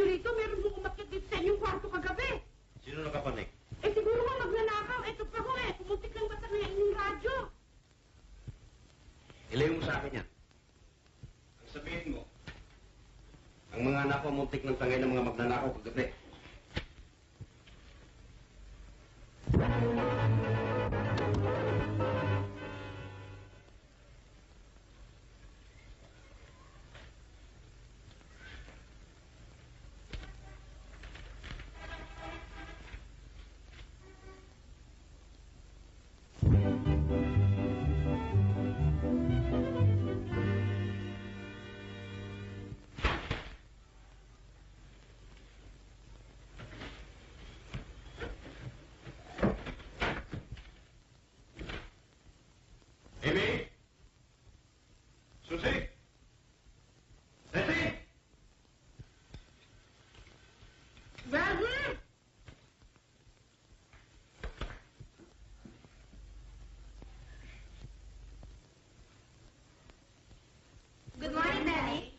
rito, meron mo umakyat dito sa inyong kwarto kagabi. Sino nakapanik? Eh siguro nga magnanakaw. Ito pa ho eh. Pumuntik lang basta ng inyong radyo. Ilayo mo sa akin yan. Ang sabihin mo, ang mga anak ko muntik ng tangay ng mga magnanakaw kagabi. Amy? Susie? Leslie? Daddy! Good morning, Daddy.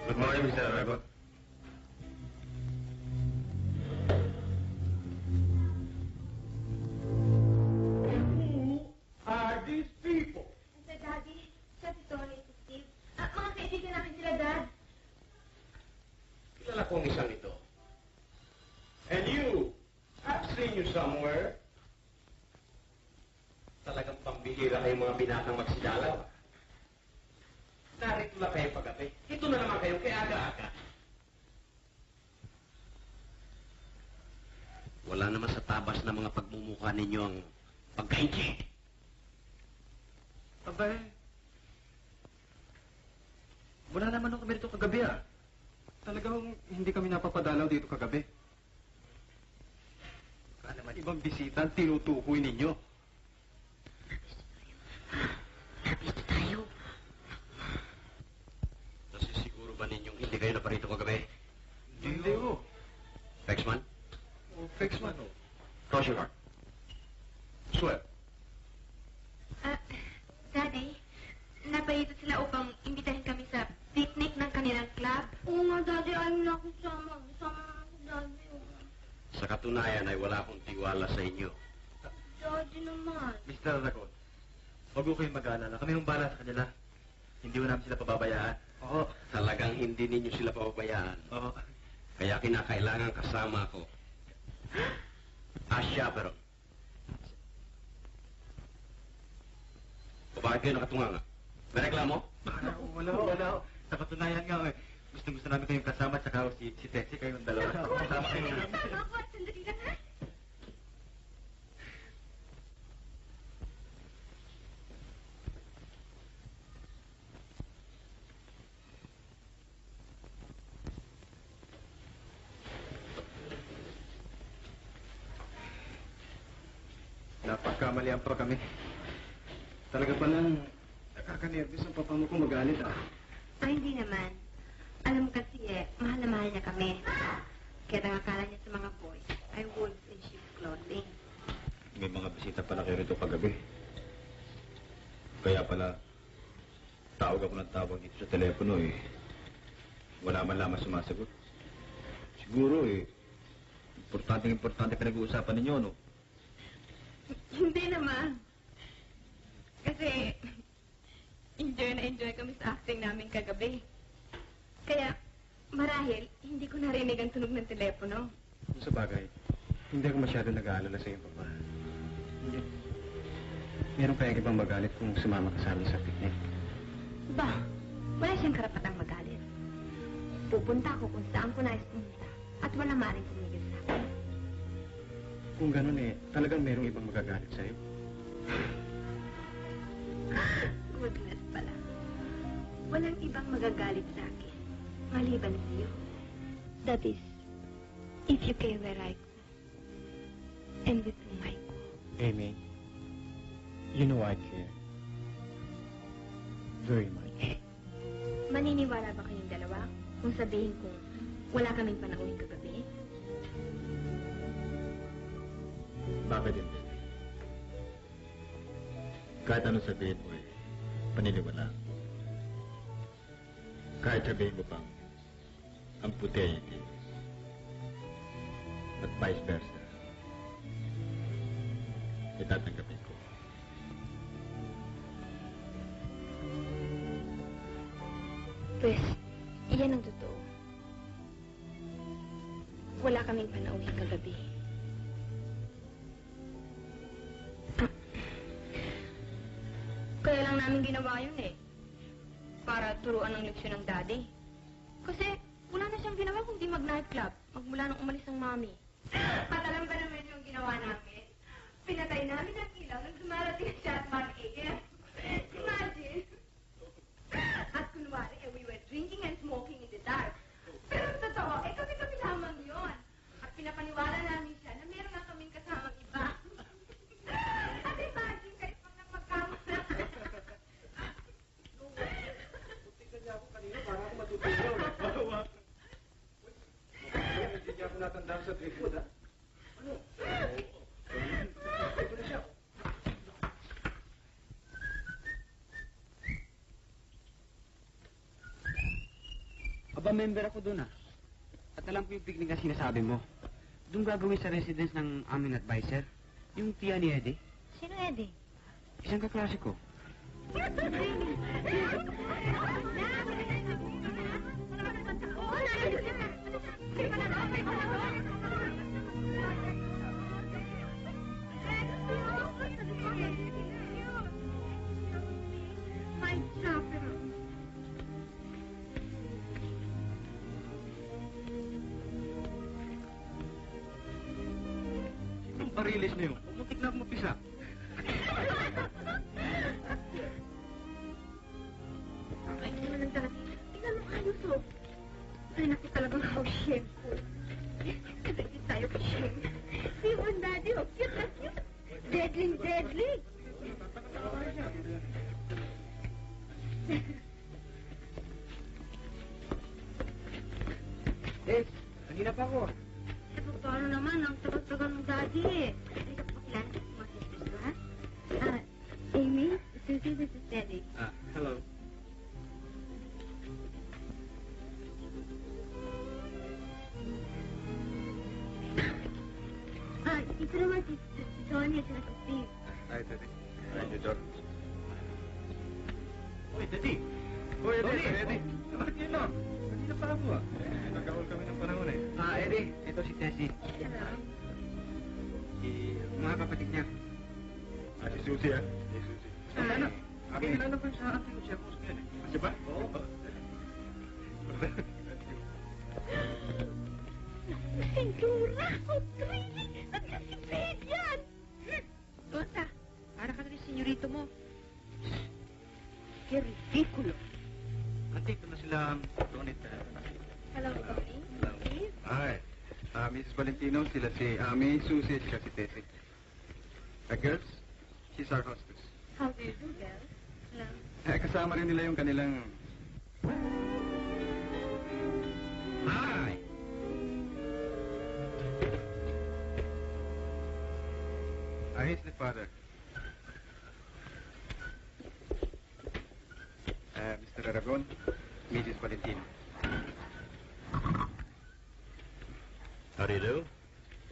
Good morning, Mr. Aragot. Who are these people? Sa Daddy, sa Tony, si Steve. Mga kaibigan namin sila, Dad. Kilala ko ang isang ito. And you, I've seen you somewhere. Talagang pambihira kayong mga binatang magsidalaw. Narito lang kayo paggabi. Ito na naman kayo kay aga-aga. Wala naman sa tabas na mga pagmumukha ninyo ang pagkainchi. Abay, wala naman ako kami dito kagabi ah. Talagang hindi kami napapadalaw dito kagabi. Baka naman ibang bisita ang tinutukoy ninyo. Lapit tayo. Nasisiguro ba ninyong hindi kayo na parito kagabi? Hindi ho. Fexman? O, fix man ho. Rochefort? Sweat? Daddy, naparito sila upang imbitahin kami sa picnic ng kanilang club. Oo nga, Daddy. Ayaw na akong sama. Sama na ako, Daddy. Sa katunayan ay wala akong tiwala sa inyo. Daddy naman. Mr. Aragon, huwag ho kayong mag-aalala. Kami hong bala sa kanila. Hindi ho namin sila pababayaan. Oo. Talagang hindi ninyo sila pababayaan. Oo. Kaya kinakailangan kasama ko. Asya, pero... O bakit kayo nakatunga nga? May reklamo? Wala ho. Sa katunayan nga, gusto namin kayong kasama at saka si Tessie kayong dalawa. Kasama kayo. Ako, sandali lang ha. Napagkamalian pa kami. Talaga palang nakaka-nervous ang papa mo kung magalit ah. Ay, hindi naman. Alam mo kasi mahal na mahal niya kami. Kaya nakakala niya sa mga boys ay wolves in sheep's clothing. May mga bisita pala kayo rito kagabi. Kaya pala, tawag ako ng tawag dito sa telepono eh. Wala man lamang sumasagot. Siguro importante pinag-uusapan ninyo, no? Hindi naman. Kasi, enjoy kami sa acting namin kagabi. Kaya, marahil, hindi ko narinig ang tunog ng telepono. Sa bagay, hindi ako masyado nag-aalala sa iyo, Papa. Hindi. Meron kayang ibang magalit kung sumama ka sa amin sa picnic. Ba, wala siyang karapatang magalit. Pupunta ako kung saan ko nais pumunta at wala maaaring tumigil sa akin. Kung ganun talagang merong ibang magagalit sa iyo. Goodness pala. Walang ibang magagalit sa akin, maliban sa iyo. That is, if you care where I go, and with whom I go. Amy, you know I care. Very much. Maniniwala ba kayong dalawa kung sabihin kong Wala kaming panauhin kagabi. Bakit hindi? Kahit anong sabihin mo paniniwala. Kahit sabihin mo pang ang puti ay itim. At vice versa. Itatanggapin ko. Pues, iyan ang totoo. Wala kaming panauhin kagabi. Kaya lang namin ginawa yun eh. Para turuan ng leksyon ng daddy. Kasi wala na siyang ginawa kundi mag-nightclub. Magmula nung umalis ang mami. At alam ba naman yung ginawa namin? Pinatay namin ang ilaw nang dumarating siya at mag-AM. Imagine! At kunwari, we were drinking and smoking in the dark. Pero sa totoo, kami lamang yun. At pinapaniwala namin siya na meron na kaming kasamang iba. At imagine, kayo pang nang magkamala. Tingnan niya ako kanina, parang ako matutulog. Hindi niya ako natandaan sa tripod, ha? Ano? Ito na siya. Aba, member ako doon, ah. At alam ko yung picnic na sinasabi mo. Doon gagawin sa residence ng aming advisor. Yung tiya ni Eddie. Sino, Eddie? Isang kaklase ko. My chaperone. Ang parilis na yun. Umutik na ako mapisa. Ay, hindi naman talaga. Tingnan mo ayos, oh. Ay, naku talagang house-shame ko. Kasi hindi tayo ka-shame. See you on daddy, oh. Cute na cute. Deadly, deadly. Eh, kanina pa ako. Eh, paano naman? Ang tagal-tagal ng daddy eh. Hindi ka pakilala sa mga sisters ko, ha? Amy, Susie, this is Daddy. Hello. Ito naman si Tony at si Steve. Hi, Teddy. Hi, George. Uy, Teddy. Uy, Eddie. Bakit yun lang? Kanina pa ako, ah. Nag-awal kami ng panahon, eh. Eddie. Ito si Tessie. Hello. Mga kapatid niya. Si Susie, ah. Si Susie. Ano? Kilala ko sa ating ko siya po sa yan, eh. Kasi ba? Oo. Sentura! Oh, crazy! Nagkasipid yan! Tonta, para ka na rin senyorito mo. Qué ridículo. Andito na sila, Tony. Hello, Tony. Steve. Hi. Mrs. Valentino, sila si Ami, Susie, at si Tessie. Girls, she's our hostess. How do you do, girl? Hello. Kasama rin nila yung kanilang... Hi! He's the father. Mr. Aragon, Mrs. Valentino. How do you do?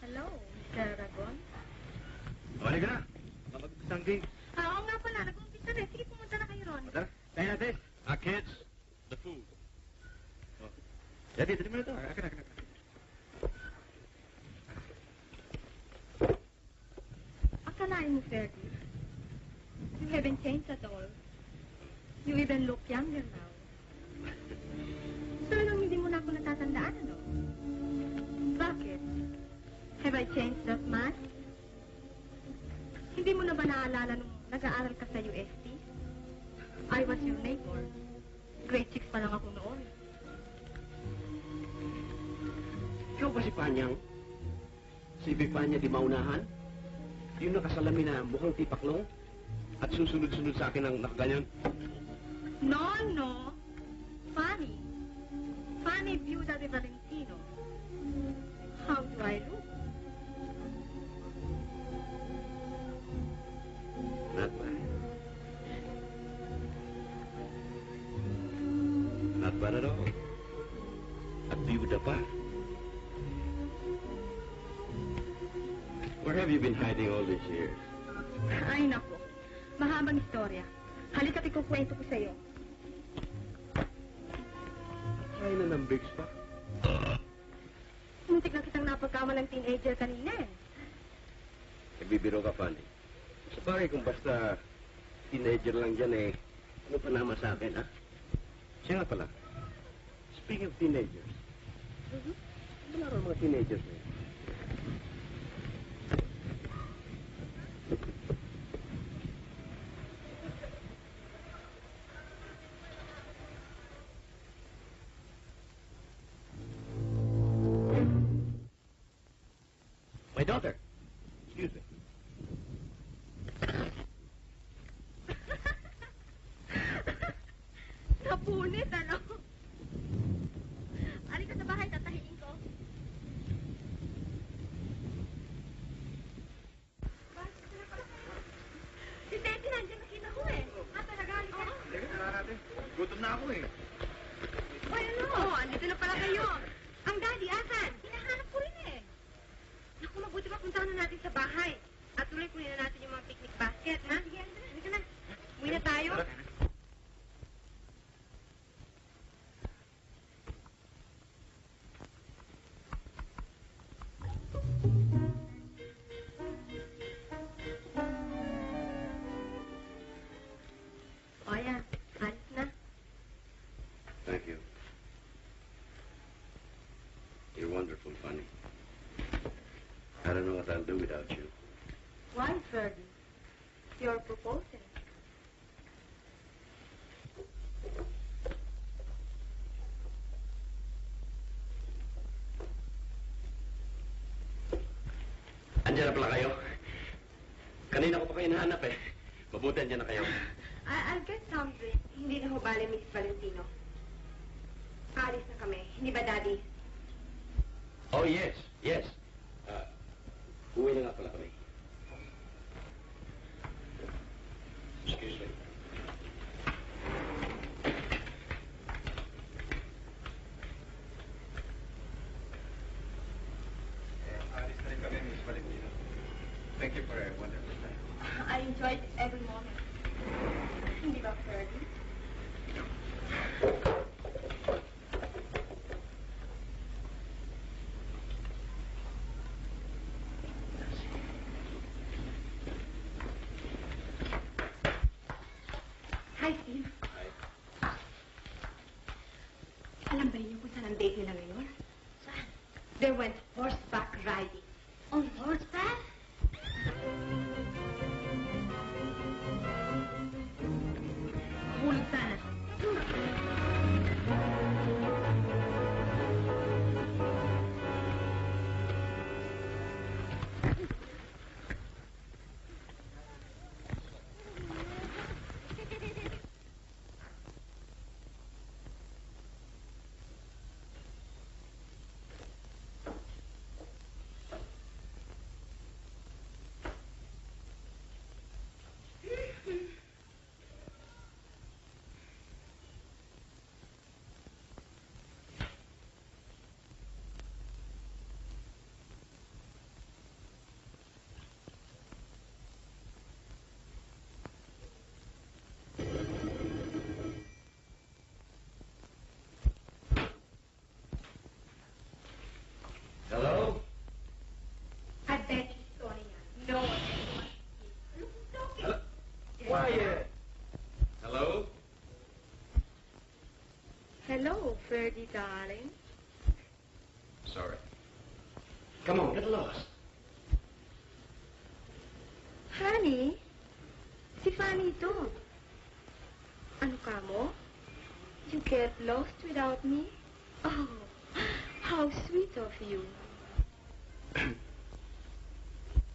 Hello, Mr. Aragon. Balik ka na. Mag-umpisa ang game. Oo nga pala, nag-umpisa na. Sige, pumunta na kayo ron. Tara, tayo natin. Kids, the food. Oh. Eddie, tali mo na ito. Akin. Akalain mo, Fergie. You haven't changed at all. You even look younger now. Talagang hindi mo na ako natatandaan, ano? Bakit? Have I changed that much? Hindi mo na ba naalala nung nag-aaral ka sa UST? I was your neighbor. Grade 6 pa lang ako noon. Ikaw ba si Panyang? Si Bipanya di maunahan? Yung nakasalamin na mukhang tipaklong? At susunod-sunod sa akin ang nakaganyan? No. Funny. Fanny Viuda de Valentino. How do I look? Not bad. Not bad at all. At biyuda pa. Where have you been hiding all these years? Ay, naku. Mahabang istorya. Halika't ikukwento ko sa'yo. Kaya na ng Briggs pa? Muntik na kitang napagkamalang teenager kanina eh. Nagbibiro ka, Fanny. Sa bagay kung basta teenager lang dyan eh, ano pa naman sa akin, ha? Siya nga pala. Speaking of teenagers, ano laro mga teenagers na yun? My daughter. Excuse me. Napunit, ano? Halika sa bahay, tatahiin ko. Si Teddy nandiyan, nakita ko eh. Talaga, halika. Halika na natin. Gutom na ako eh. Ay, ano? Oo, andito na pala kayo. Ang daddy, asan? Hinahanap ko rin eh. Naku, mabuti pa puntahan na natin sa bahay. At tuloy kunin na natin yung mga picnic basket, ha? Sige, halika na. Uwi na tayo. O, yan. Alis na. Thank you. You're wonderful, Fanny. I don't know what I'll do without you. Why, Fergie? You're proposing. Andiyan na pala kayo. Kanina ko pa kayo nahanap eh. Mabuti andiyan na kayo. I'll get some drink. Hindi na ho bale, Miss Valentino. Aalis na kami. Hindi ba, Daddy? Oh, yes. Yes. Uwi na nga pala kami. Excuse me. Alis na rin kami, Miss Valentino. Thank you for a wonderful time. I enjoyed every moment. Hindi ba, Fergie? Hi, Steve. Hi. Alam ba niyo kung saan ang date nila ngayon? Saan? They went horseback riding. On horseback? Hulog sana. Hello? I bet you Sonia. No one wants to. Look who's talking. Hello? Quiet. Hello? Hello, Fergie, darling. Sorry. Come on, get lost. Honey, si Fanny ito. Ano ka mo? You get lost without me? Oh, how sweet of you.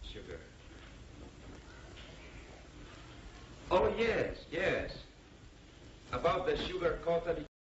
Sugar. Oh, yes, yes. About the sugar coated